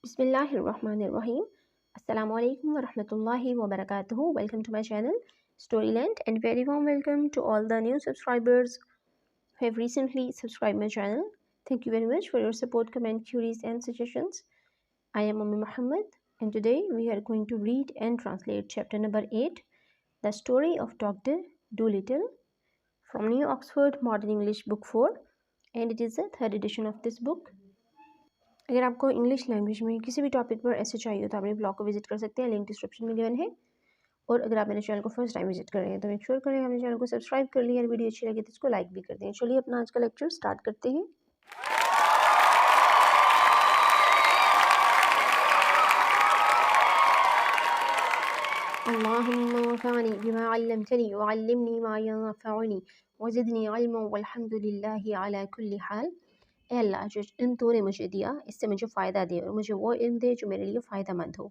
Bismillahirrahmanirrahim. Assalamu alaikum wa rahmatullahi wa barakatuhu. Welcome to my channel Storyland, and very warm welcome to all the new subscribers who have recently subscribed my channel. Thank you very much for your support, comment, queries and suggestions. I am Ummi Muhammad, and today we are going to read and translate chapter number 8, The Story of Dr. Dolittle, from New Oxford Modern English Book 4, and it is the third edition of this book. अगर आपको English language में किसी भी topic पर ऐसे चाहिए हो तो आप अपने ब्लॉग को विजिट कर सकते हैं, लिंक डिस्क्रिप्शन में गिवन है। और अगर आप मेरे चैनल को फर्स्ट टाइम विजिट कर रहे हैं तो मेक श्योर करें अपने चैनल को सब्सक्राइब कर लिया और वीडियो अच्छी लगी तो इसको लाइक भी कर दें। चलिए अपना आज का लेक्चर स्टार्ट करते हैं। अल्लाहुम्मा वफ़अनी बिमा अल्लमतनी वअल्लिमनी मा यंफ़अनी वज़िदनी इल्मन वल्हम्दुलिल्लाहि अला कुल्ली हाल। ए अल्लाह, जो इल्म तूने मुझे दिया इससे मुझे फ़ायदा दे और मुझे वो इल्म दे जो मेरे लिए फ़ायदा मंद हो,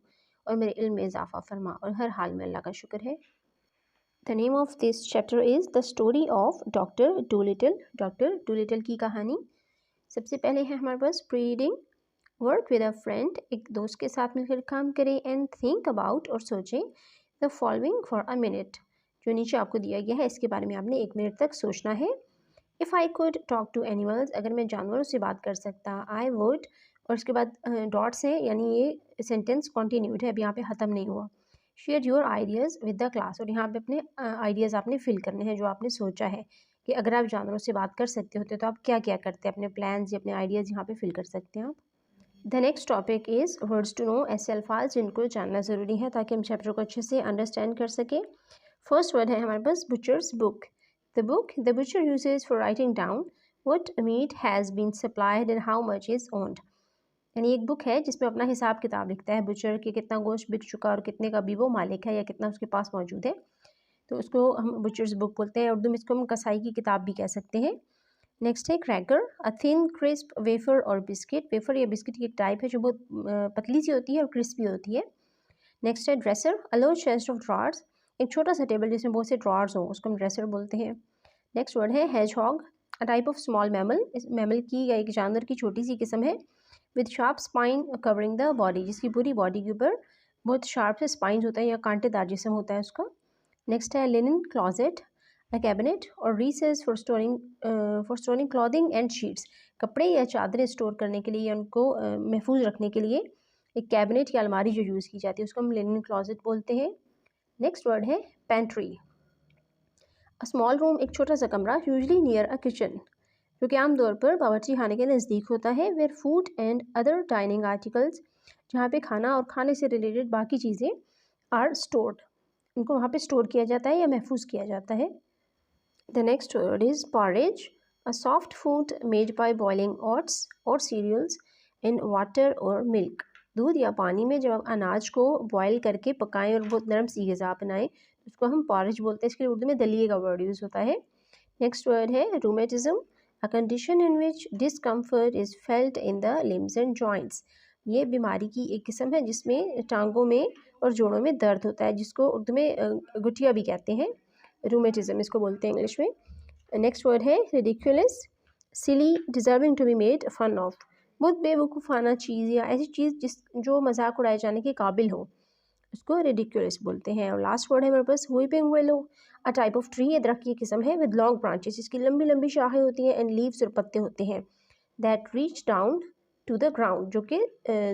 और मेरे इल्म में इजाफ़ा फरमा, और हर हाल में अल्लाह का शुक्र है। The name of this chapter is the story of doctor Doolittle. Doctor Doolittle की कहानी। सबसे पहले है हमारे पास prereading. Work with a friend, एक दोस्त के साथ मिलकर काम करें। एंड थिंक अबाउट, और सोचें। The following for a minute, जो नीचे आपको दिया गया है इसके बारे में आपने 1 मिनट तक सोचना है। If I could talk to animals, अगर मैं जानवरों से बात कर सकता, आई वुड, और उसके बाद डॉट्स हैं, यानी ये सेंटेंस कॉन्टीन्यूड है, अब यहाँ पे ख़त्म नहीं हुआ। Share your ideas with the class, और यहाँ पे अपने आइडियाज़ आपने फिल करने हैं जो आपने सोचा है कि अगर आप जानवरों से बात कर सकते होते तो आप क्या क्या करते, अपने प्लान्स या अपने आइडियाज़ यहाँ पे फिल कर सकते हैं आप। The next topic is words to know, ऐसे अल्फाज जिनको जानना ज़रूरी है ताकि हम चैप्टर को अच्छे से अंडरस्टैंड कर सकें। फर्स्ट वर्ड है हमारे पास butcher's book. The butcher uses for writing down what meat has been supplied and how much is owned. यानी एक बुक है जिसमें अपना हिसाब किताब लिखता है बुचर कि कितना गोश्त बिक चुका और कितने का भी वो मालिक है या कितना उसके पास मौजूद है, तो उसको हम बुचर्स बुक बोलते हैं। उर्दू में इसको हम कसाई की किताब भी कह सकते हैं। नेक्स्ट है cracker, a thin crisp wafer और बिस्किट। वेफर या बिस्किट की एक टाइप है जो बहुत पतली सी होती है और क्रिस्पी होती है। नेक्स्ट है dresser, a low chest of drawers, एक छोटा सा टेबल जिसमें बहुत से ड्रॉर्स हों उसको हम ड्रेसर बोलते हैं। नेक्स्ट वर्ड है hedgehog, a type of small mammal, इस मैमल की या एक जानवर की छोटी सी किस्म है। With sharp spine covering the body, जिसकी पूरी बॉडी के ऊपर बहुत शार्प से स्पाइंस होता है या कांटेदार जिस्म होता है उसका। नेक्स्ट है लिनन क्लॉजेट, अ कैबिनेट और recess for storing clothing and sheets, कपड़े या चादरें स्टोर करने के लिए या उनको महफूज रखने के लिए एक कैबिनेट या अलमारी जो यूज़ की जाती है उसको हम लिनन क्लॉजेट बोलते हैं। नेक्स्ट वर्ड है पेंट्री, अ स्मॉल रूम, एक छोटा सा कमरा, यूजली नियर अ किचन, जो कि आमतौर पर बावर्ची खाने के नज़दीक होता है। Where food and other dining articles, जहाँ पे खाना और खाने से रिलेटेड बाकी चीज़ें आर स्टोर्ड, उनको वहाँ पे स्टोर किया जाता है या महफूज किया जाता है। The next word is porridge, a soft food made by boiling oats और सीरियल्स इन वाटर और मिल्क, दूध या पानी में जब आप अनाज को बॉयल करके पकाएं और बहुत नरम सी ग़िज़ा बनाएं उसको हम पॉरेज बोलते हैं। इसके लिए उर्दू में दलिए का वर्ड यूज़ होता है। नेक्स्ट वर्ड है rheumatism, a condition in which discomfort is felt in the limbs and joints, ये बीमारी की एक किस्म है जिसमें टांगों में और जोड़ों में दर्द होता है, जिसको उर्दू में गुठिया भी कहते हैं। रूमेटिज्म इसको बोलते हैं इंग्लिश में। नेक्स्ट वर्ड है ridiculous, silly, deserving to be made fun of, बहुत बेवकूफ़ाना चीज़ या ऐसी चीज़ जो मजाक उड़ाए जाने के काबिल हो उसको रिडिकुलस बोलते हैं। और लास्ट वर्ड है मेरे पास weeping willow, a type of tree, ये दरख्त की किस्म है। विद लॉन्ग ब्रांचेस, इसकी लंबी लंबी शाखें होती हैं। एंड लीव्स और पत्ते होते हैं। That reach down to the ground, जो कि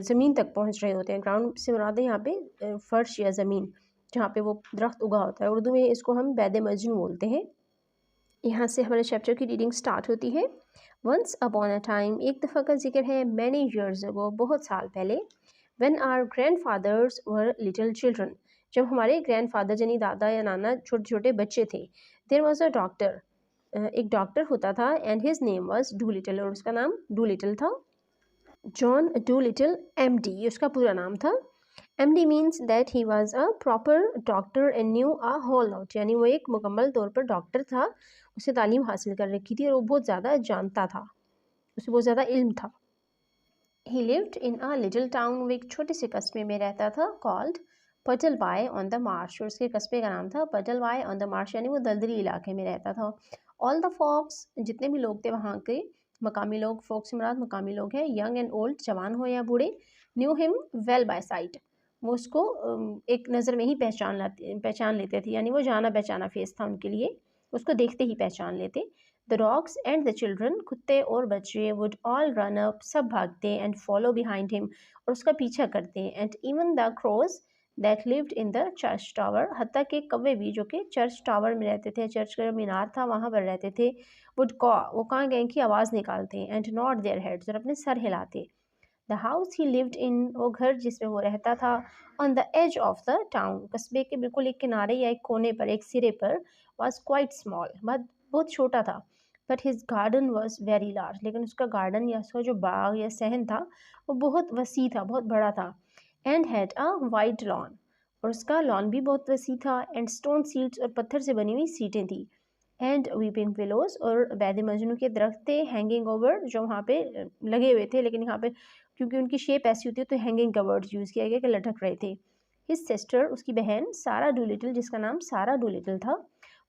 ज़मीन तक पहुंच रहे होते हैं। ग्राउंड से मुराद है यहाँ पे फर्श या ज़मीन जहाँ पे वो दरख्त उगा होता है। उर्दू में इसको हम बैद मजनू बोलते हैं। यहाँ से हमारे चैप्टर की रीडिंग स्टार्ट होती है। वंस अपॉन अ टाइम, एक दफ़ा का जिक्र है। मैनी ईयर्स अगो, बहुत साल पहले। When our grandfathers were little children, जब हमारे ग्रैंडफादर यानी दादा या नाना छोटे छोटे बच्चे थे। देयर वाज अ डॉक्टर, एक डॉक्टर होता था। And his name was Dolittle, और उसका नाम डूलिटल था। जॉन डूलिटल MD उसका पूरा नाम था। MD means that he was a proper doctor and knew a whole lot, यानी वो एक मुकम्मल तौर पर डॉक्टर था, उसे तालीम हासिल कर रखी थी और वो बहुत ज़्यादा जानता था, उसे बहुत ज़्यादा इल्म था। ही lived in a little town, वो एक छोटे से कस्बे में रहता था। कॉल्ड पटलबाई ऑन द मार्श, और उसके कस्बे का नाम था पटलबाई ऑन द मार्श, यानी वो दलदली इलाके में रहता था। ऑल द फॉक्स, जितने भी लोग थे वहाँ के, मकामी लोग, फोक से मुराद मकामी लोग हैं। यंग एंड ओल्ड, जवान हो या बूढ़े। Knew him well by sight, वो उसको एक नज़र में ही पहचान लेते थे, यानी वो जाना पहचाना फेस था उनके लिए, उसको देखते ही पहचान लेते। The dogs and the children, कुत्ते और बच्चे, वुड ऑल रन अप, सब भागते एंड फॉलो बिहाइंड हिम, और उसका पीछा करते हैं। And even the crows that lived in the church tower, हत्ता के कौवे भी जो कि चर्च टावर में रहते थे, चर्च का मीनार था वहाँ पर रहते थे, वुड कॉ, वो कहाँ गए की आवाज़ निकालते हैं, एंड नॉट देयर हेड्स, और अपने सर हिलाते। The house he lived in, वो घर जिसमें वो रहता था, on the edge of the town, कस्बे के बिल्कुल एक किनारे या एक कोने पर, एक सिरे पर, वॉज क्वाइट स्मॉल, बहुत छोटा था। But his garden was very large, लेकिन उसका गार्डन या उसका जो बाग या सहन था वो बहुत वसी था, बहुत बड़ा था। And had a wide lawn, और उसका लॉन भी बहुत वसी था। एंड स्टोन सीट्स, और पत्थर से बनी हुई सीटें थी। एंड वीपिंग विलोज, और वैद मजनू के दरख्त थे, हैंगिंग ओवर, जो वहाँ पे लगे हुए थे, लेकिन यहाँ पे क्योंकि उनकी शेप ऐसी होती है तो हैंगिंग का वर्ड यूज़ किया गया कि लटक रहे थे। हिज सिस्टर, उसकी बहन सारा डूलिटल, जिसका नाम सारा डूलिटल था,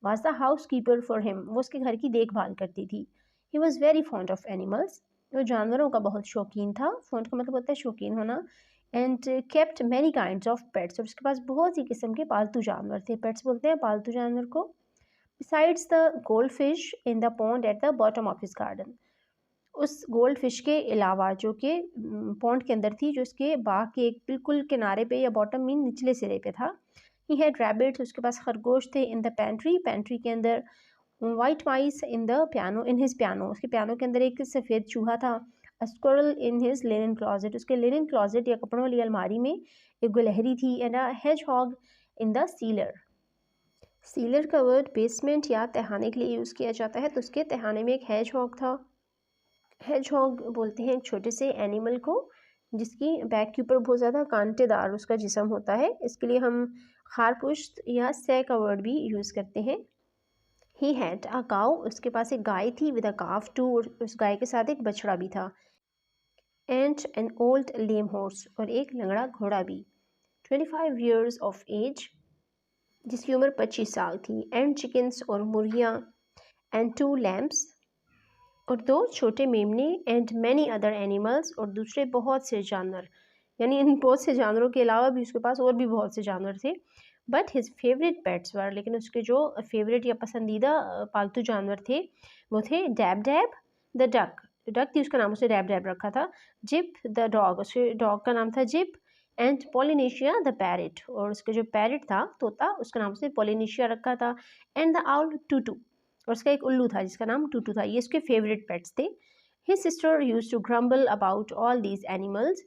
was the house keeper for him, वो उसके घर की देखभाल करती थी। He was very fond of animals, वो जानवरों का बहुत शौकीन था। फॉन्ड का मतलब होता है शौकीन होना। And kept many kinds of pets, और उसके पास बहुत सी किस्म के पालतू जानवर थे। पेट्स बोलते हैं पालतू जानवर को। Besides the goldfish in the pond at the bottom of his garden, उस गोल्ड फिश के अलावा जो कि पॉन्ड के अंदर थी, जो उसके बाग के एक बिल्कुल किनारे पे या बॉटम मीन निचले सिरे पे था। ही हैड रैबिट्स, उसके पास खरगोश थे। इन द पेंट्री, पेंट्री के अंदर। White mice in the piano, in his piano, उसके पियानो के अंदर एक सफ़ेद चूहा था। A squirrel in his linen closet, उसके लिनन क्लॉजेट या कपड़ों वाली अलमारी में एक गुलहरी थी। And a hedgehog in the cellar, cellar का वर्ड बेसमेंट या तहाने के लिए यूज़ किया जाता है, तो उसके तहाने में एक हेज हॉग था। हेज हॉग बोलते हैं छोटे से एनिमल को जिसकी बैक के ऊपर बहुत ज़्यादा कांटेदार उसका जिस्म होता है। इसके लिए हम खारपुश्त या सै का वर्ड भी यूज़ करते हैं। ही हैड अ काउ, उसके पास एक गाय थी। विद अ काफ टू, उस गाय के साथ एक बछड़ा भी था। And an old lame horse, और एक लंगड़ा घोड़ा भी। 25 ईयर्स ऑफ एज, जिसकी उम्र 25 साल थी। एंड चिकन्स, और मुर्गियाँ। एंड 2 लैम्प्स, और 2 छोटे मेमने। एंड मैनी अदर एनिमल्स, और दूसरे बहुत से जानवर, यानी इन बहुत से जानवरों के अलावा भी उसके पास और भी बहुत से जानवर थे। बट हिज फेवरेट पेट्स वर, लेकिन उसके जो फेवरेट या पसंदीदा पालतू जानवर थे वो थे dab dab the duck, duck थी उसका नाम, उसे डैब डैब रखा था। जिप द डॉग, उसके डॉग का नाम था zip. And Polynesia the parrot, और उसका जो पैरेट था तोता, उसका नाम उसने पोलिनेशिया रखा था। एंड द आउल टूटू, और उसका एक उल्लू था जिसका नाम टूटू था। ये उसके फेवरेट पेट्स थे। His sister used to grumble about all these animals,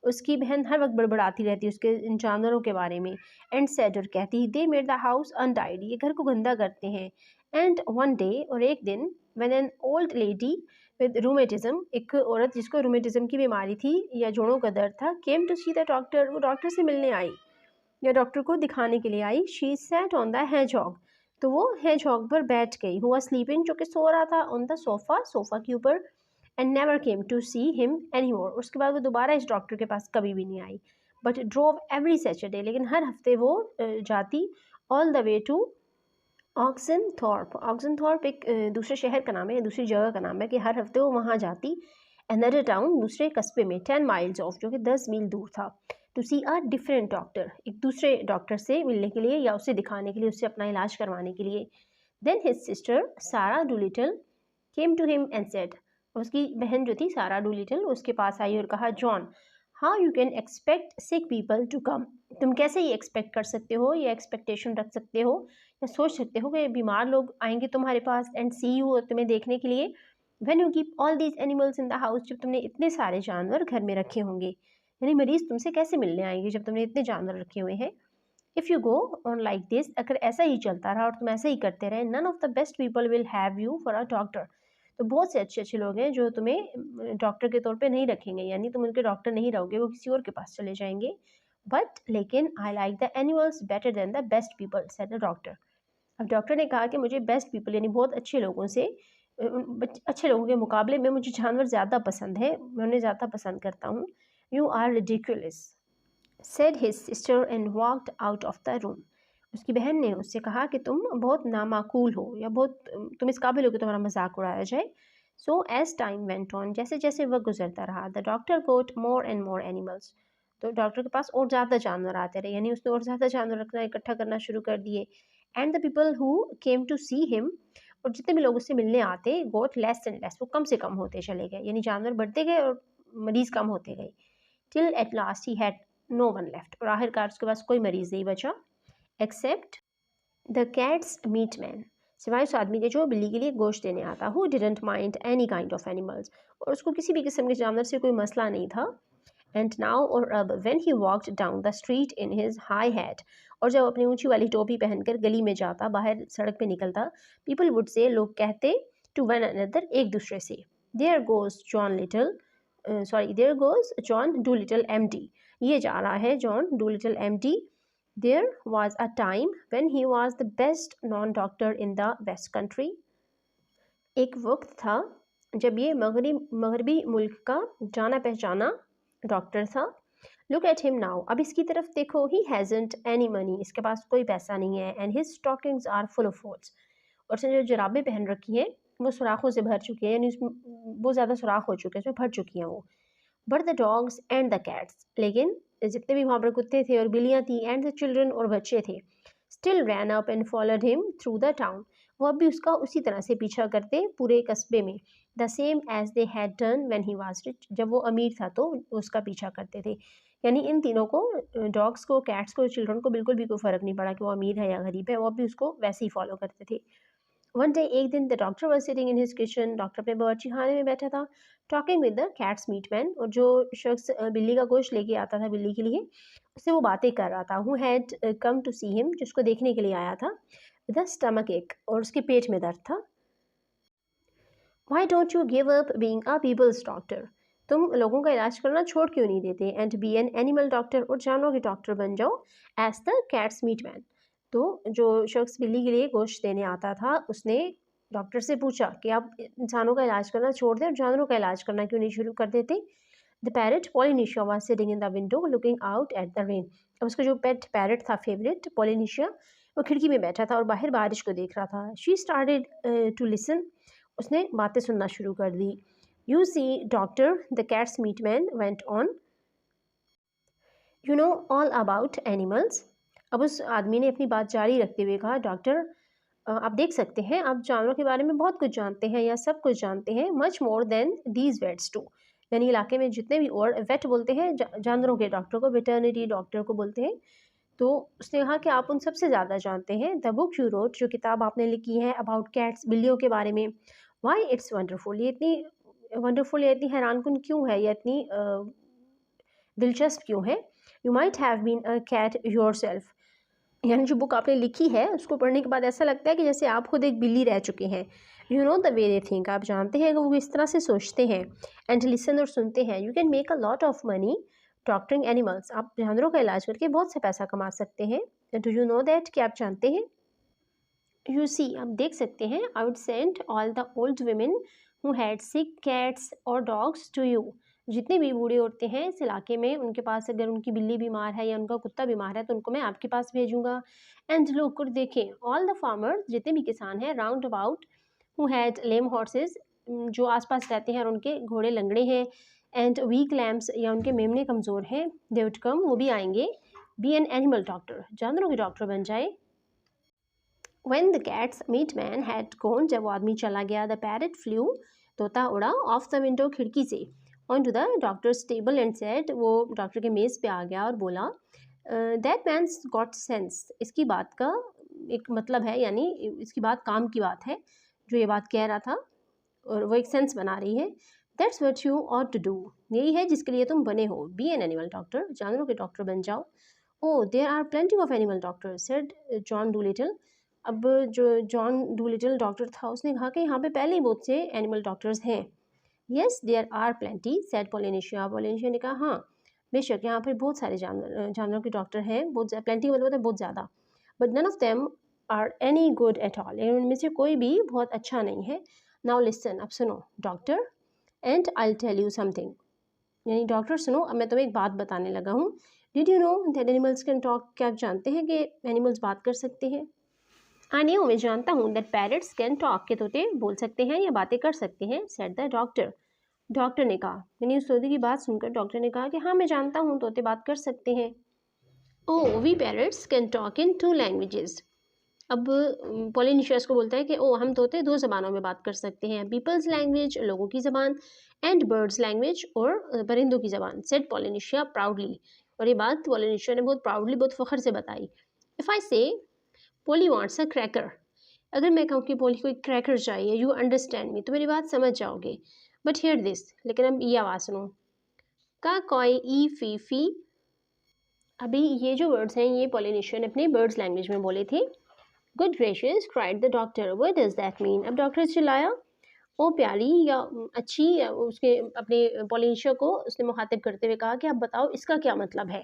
उसकी बहन हर वक्त बड़बड़ाती रहती उसके इन जानवरों के बारे में। एंड सेड, और कहती, they made the house untidy, ये घर को गंदा करते हैं। एंड वन डे, और एक दिन, when an old lady with rheumatism, एक औरत जिसको रूमेटिज्म की बीमारी थी या जोड़ों का दर्द था, came to see the doctor, वो डॉक्टर से मिलने आई या डॉक्टर को दिखाने के लिए आई। She sat on the hedgehog, तो वो हेजहॉग पर बैठ गई। हुआ स्लीपिंग, जो कि सो रहा था, ऑन द सोफा, सोफा के ऊपर। And never came to see him any more, उसके बाद वो दोबारा इस डॉक्टर के पास कभी भी नहीं आई। बट ड्रोव एवरी सैटरडे, लेकिन हर हफ्ते वो जाती ऑल द वे टू ऑक्सनथॉर्प। ऑक्सनथॉर्प एक दूसरे शहर का नाम है, दूसरी जगह का नाम है, कि हर हफ्ते वो वहाँ जाती। अनदर टाउन, दूसरे कस्बे में, 10 माइल्स ऑफ, जो कि 10 मील दूर था। To see a different doctor, एक दूसरे डॉक्टर से मिलने के लिए या उसे दिखाने के लिए, उससे अपना इलाज करवाने के लिए। Then his sister Sarah Dolittle came to him and said, उसकी बहन जो थी सारा डूलिटल उसके पास आई और कहा, John, how you can expect sick people to come, तुम कैसे ये एक्सपेक्ट कर सकते हो, ये एक्सपेक्टेशन रख सकते हो या सोच सकते हो कि बीमार लोग आएंगे तुम्हारे पास एंड सी यू, तुम्हें देखने के लिए, when you keep all these animals in the house, जब तुमने इतने सारे जानवर घर में रखे होंगे। यानी मरीज तुमसे कैसे मिलने आएंगे जब तुमने इतने जानवर रखे हुए हैं। If you go on like this, अगर ऐसा ही चलता रहा और तुम ऐसा ही करते रहे, none of the best people will have you for a doctor, तो बहुत से अच्छे अच्छे लोग हैं जो तुम्हें डॉक्टर के तौर पे नहीं रखेंगे, यानी तुम उनके डॉक्टर नहीं रहोगे, वो किसी और के पास चले जाएंगे। बट लेकिन I like the animals better than the best people, said the doctor. अब डॉक्टर ने कहा कि मुझे बेस्ट पीपल यानी बहुत अच्छे लोगों से अच्छे लोगों के मुकाबले में मुझे जानवर ज़्यादा पसंद है, मैं उन्हें ज़्यादा पसंद करता हूँ। You are ridiculous, said his sister and walked out of the room. उसकी बहन ने उससे कहा कि तुम बहुत नामाकूल हो या बहुत तुम इस काबिल हो कि तुम्हारा मजाक उड़ाया जाए। So as time went on, जैसे जैसे वक्त गुजरता रहा, the doctor got more and more animals, तो डॉक्टर के पास और ज़्यादा जानवर आते रहे, यानी उसने और ज़्यादा जानवर रखना इकट्ठा करना शुरू कर दिए। And the people who came to see him, और जितने भी लोग उससे मिलने आते, गोट लेस एंड लेस, वो कम से कम होते चले गए, यानी जानवर बढ़ते गए और मरीज कम होते गए। Till at last he had no one left, और आखिरकार उसके पास कोई मरीज नहीं बचा, except the cat's meat man, सिवाय उस आदमी के जो बिल्ली के लिए गोश्त देने आता, who didn't mind any kind of animals, और उसको किसी भी किस्म के जानवर से कोई मसला नहीं था। एंड नाउ, और अब, when he walked down the street in his hi hat, और जब अपनी ऊंची वाली टोपी पहनकर गली में जाता, बाहर सड़क पे निकलता, पीपल वुड से, लोग कहते, टू वन अनदर, एक दूसरे से, there goes John Little, there goes John Dolittle MD, ये जा रहा है John Dolittle MD. There was a time when he was the best known doctor in the West Country. एक वक्त था जब ये मगरबी मुल्क का जाना पहचाना डॉक्टर था। Look at him now. अब इसकी तरफ देखो, he hasn't any money. इसके पास कोई पैसा नहीं है, and his stockings are full of holes. और उसने जो जुराबें पहन रखी हैं वो सुराखों से भर चुकी है, यानी उसमें बहुत ज़्यादा सुराख हो चुके हैं, उसमें भर चुकी हैं वो। But the dogs and the cats, लेकिन जितने भी वहाँ पर कुत्ते थे और बिल्लियाँ थी, एंड द चिल्ड्रन, और बच्चे थे, still ran up and followed him through the town, वो अब भी उसका उसी तरह से पीछा करते पूरे कस्बे में, the same as they had done when he was rich, जब वो अमीर था तो उसका पीछा करते थे। यानी इन तीनों को, डॉग्स को, कैट्स को, चिल्ड्रन को बिल्कुल भी कोई फ़र्क नहीं पड़ा कि वो अमीर है या गरीब है, वो भी उसको वैसे ही फॉलो करते थे। वन डे, एक दिन, the doctor was sitting in his kitchen, डॉक्टर अपने बावर्ची खाने में बैठा था, talking with the cat's meat man, और जो शख्स बिल्ली का गोश्त लेके आता था बिल्ली के लिए, उससे वो बातें कर रहा था, who had come to see him, जिसको देखने के लिए आया था, विद द स्टमक एक, और उसके पेट में दर्द था। Why don't you give up being a people's doctor, तुम लोगों का इलाज करना छोड़ क्यों नहीं देते, and be an animal doctor, और जानवरों के डॉक्टर बन जाओ, as the cat's meat man. तो जो शख्स बिल्ली के लिए गोश्त देने आता था, उसने डॉक्टर से पूछा कि आप इंसानों का इलाज करना छोड़ दें और जानवरों का इलाज करना क्यों नहीं शुरू कर देते। The parrot Polynesia was sitting in the window looking out at the rain, अब उसका जो पेट पैरट था, फेवरेट, पोलिनेशिया, वो खिड़की में बैठा था और बाहर बारिश को देख रहा था। शी स्टार्टेड टू लिसन, उसने बातें सुनना शुरू कर दी। You see doctor, the cat's meat man went on, you know all about animals, अब उस आदमी ने अपनी बात जारी रखते हुए कहा, डॉक्टर, आप देख सकते हैं, आप जानवरों के बारे में बहुत कुछ जानते हैं या सब कुछ जानते हैं, much more than these vets too, यानी इलाके में जितने भी, और वेट बोलते हैं जानवरों के डॉक्टर को, वेटरनरी डॉक्टर को बोलते हैं। तो उसने कहा कि आप उन सबसे ज़्यादा जानते हैं। द बुक यू रोट, जो किताब आपने लिखी है अबाउट कैट्स, बिल्लियों के बारे में, वाई इट्स वंडरफुल, ये इतनी वंडरफुल, ये इतनी हैरानकुन क्यों है, या इतनी दिलचस्प क्यों है। You might have been a cat yourself, यानी जो बुक आपने लिखी है उसको पढ़ने के बाद ऐसा लगता है कि जैसे आप खुद एक बिल्ली रह चुके हैं। You know the way they think, आप जानते हैं कि वो इस तरह से सोचते हैं। एंड लिसन, और सुनते हैं। You can make a lot of money doctoring animals, आप जानवरों का इलाज करके बहुत से पैसा कमा सकते हैं। डू यू नो दैट, कि आप जानते हैं। यू सी, आप देख सकते हैं, I would send all the old women who had sick cats और डॉग्स टू यू, जितनी भी बूढ़ी औरतें हैं इस इलाके में, उनके पास अगर उनकी बिल्ली बीमार है या उनका कुत्ता बीमार है तो उनको मैं आपके पास भेजूंगा। एंड लुक, और देखें, ऑल द फार्मर्स, जितने भी किसान हैं, round about, who had lame horses, जो आसपास रहते हैं और उनके घोड़े लंगड़े हैं, एंड वीक लैम्प्स, या उनके मेमने कमज़ोर हैं, दे वुड कम, वो भी आएंगे। बी एन एनिमल डॉक्टर, जानवरों के डॉक्टर बन जाए। When the cat's meat man had gone, जब वो आदमी चला गया, the parrot flew, तोता उड़ा, off the window, खिड़की से, onto the doctor's table and said, वो डॉक्टर के मेज़ पे आ गया और बोला, that man's got sense, इसकी बात का एक मतलब है, यानी इसकी बात काम की बात है, जो ये बात कह रहा था, और वो एक सेंस बना रही है। That's what you ought to do, यही है जिसके लिए तुम बने हो। Be an animal doctor, जानवरों के डॉक्टर बन जाओ। Oh, there are plenty of animal doctors, said John Dolittle, अब जो जॉन डूलिटल डॉक्टर था उसने कहा कि यहाँ पे पहले ही बहुत से एनिमल डॉक्टर्स हैं। Yes there are plenty, said Polynesia, Polynesia ने कहा, हाँ बेशक यहाँ पर बहुत सारे जानवरों के डॉक्टर हैं, बहुत प्लेंटी का मतलब है बहुत ज़्यादा, but none of them are any good at all, उनमें से कोई भी बहुत अच्छा नहीं है। नाउ लिसन, अब सुनो doctor, and I tell you something, यानी डॉक्टर सुनो, अब मैं तुम्हें एक बात बताने लगा हूँ। Did you know that animals can talk, क्या आप जानते हैं कि एनिमल्स बात कर सकते हैं। आनियो मैं जानता हूँ दैट पैरट्स कैन टॉक के तोते बोल सकते हैं या बातें कर सकते हैं, सेड द डॉक्टर। डॉक्टर ने कहा, यानी उस तोते की बात सुनकर डॉक्टर ने कहा कि हाँ मैं जानता हूँ तोते बात कर सकते हैं। Oh we parrots can talk in 2 languages. अब पॉलिनेशियस को बोलता है कि ओ हम तोते 2 ज़बानों में बात कर सकते हैं, पीपल्स लैंग्वेज लोगों की ज़बान एंड बर्ड्स लैंग्वेज और परिंदों की ज़बान, सेड पॉलिनेशिया प्राउडली। और ये बात पॉलिनेशिया ने बहुत प्राउडली बहुत फ़ख्र से बताई। इफ़ आई से पोली वांट्स अ क्रैकर, अगर मैं कहूँ कि पोली को एक क्रैकर चाहिए, यू अंडरस्टैंड मी, तो मेरी बात समझ जाओगे। बट हियर दिस, लेकिन अब ये आवाज़ सुनो, का कॉय ई फी फी। अभी ये जो वर्ड्स हैं ये पॉलिनेशिया ने अपने बर्ड्स लैंग्वेज में बोले थे। Good gracious cried the doctor, what does that mean. अब डॉक्टर चिल्लाया, ओ प्यारी या अच्छी, या उसके अपने पॉलिनेशिया को उसने मुखातिब करते हुए कहा कि आप बताओ इसका क्या मतलब है।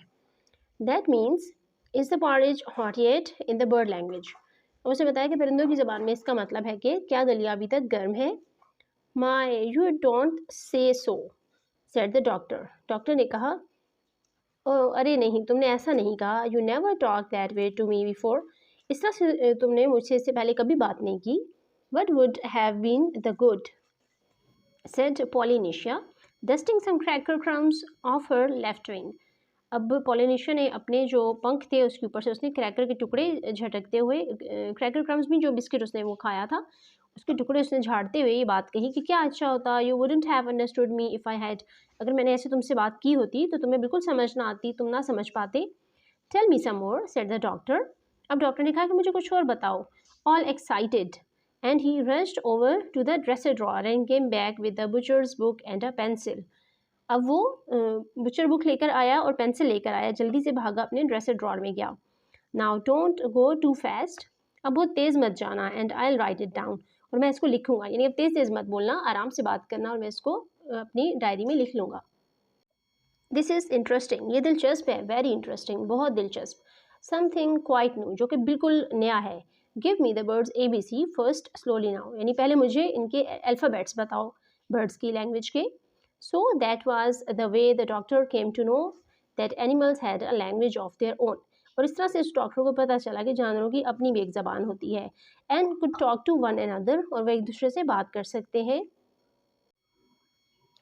That means is the porridge hot yet in the bird language. उसने बताया कि परिंदों की ज़बान में इसका मतलब है कि क्या दलिया अभी तक गर्म है। माई you don't say so, said the doctor. Doctor ने कहा, ओ अरे नहीं तुमने ऐसा नहीं कहा, you never talk that way to me before, इस तरह से तुमने मुझसे इससे पहले कभी बात नहीं की। What would have been the good, said Polynesia dusting some cracker crumbs off her left wing. अब पॉलिनेशिया ने अपने जो पंख थे उसके ऊपर से उसने क्रैकर के टुकड़े झटकते हुए, क्रैकर क्रम्स भी जो बिस्किट उसने वो खाया था उसके टुकड़े उसने झाड़ते हुए ये बात कही कि क्या अच्छा होता, you wouldn't have understood me if I had, अगर मैंने ऐसे तुमसे बात की होती तो तुम्हें बिल्कुल समझ ना आती, तुम ना समझ पाते। Tell me some more, said the doctor. अब डॉक्टर ने कहा कि मुझे कुछ और बताओ। All excited and he rushed over to the dresser drawer and came back with the butcher's book and a pencil. अब वो बुचर बुक लेकर आया और पेंसिल लेकर आया, जल्दी से भागा अपने ड्रेसर ड्रॉअर में गया। Now don't go too fast, अब बहुत तेज़ मत जाना, and I will write it down, और मैं इसको लिखूंगा, यानी अब तेज़ तेज़ मत बोलना, आराम से बात करना और मैं इसको अपनी डायरी में लिख लूँगा। दिस इज़ इंटरेस्टिंग, ये दिलचस्प है, वेरी इंटरेस्टिंग, बहुत दिलचस्प। समथिंग क्वाइट न्यू, जो कि बिल्कुल नया है। Give me the birds ABC first slowly now, यानी पहले मुझे इनके अल्फ़ाबेट्स बताओ बर्ड्स की लैंग्वेज के। So that was the way the doctor came to know that animals had a language of their own, और इस तरह से उस डॉक्टर को पता चला कि जानवरों की अपनी भी एक ज़बान होती है। And could talk to one another, और वह एक दूसरे से बात कर सकते हैं।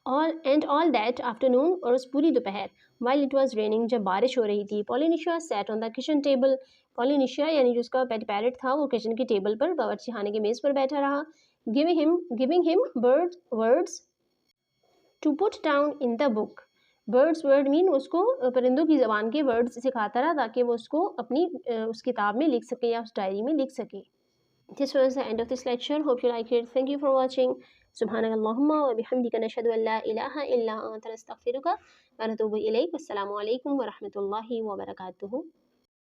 ऑल दैट आफ्टरनून, और उस पूरी दोपहर, वाइल इट वॉज रेनिंग, जब बारिश हो रही थी। Polynesia set on the kitchen table, Polynesia यानी जो उसका पेट पैरट था वो किचन की टेबल पर बावर्ची खाने की मेज़ पर बैठा रहा। Giving him words to put down in the book. Birds word mean उसको परिंदों की ज़बान के वर्ड्स सिखाता रहा ताकि वो उसको अपनी उस किताब में लिख सके या उस डायरी में लिख सके। This was the end of this lecture. Hope you like it. Thank you for watching. Subhanakallahumma wa bihamdika nashhadu an la ilaha illa anta nastaghfiruka wa natubu ilayk. Wassalamu alaikum wa rahmatullahi wa barakatuhu.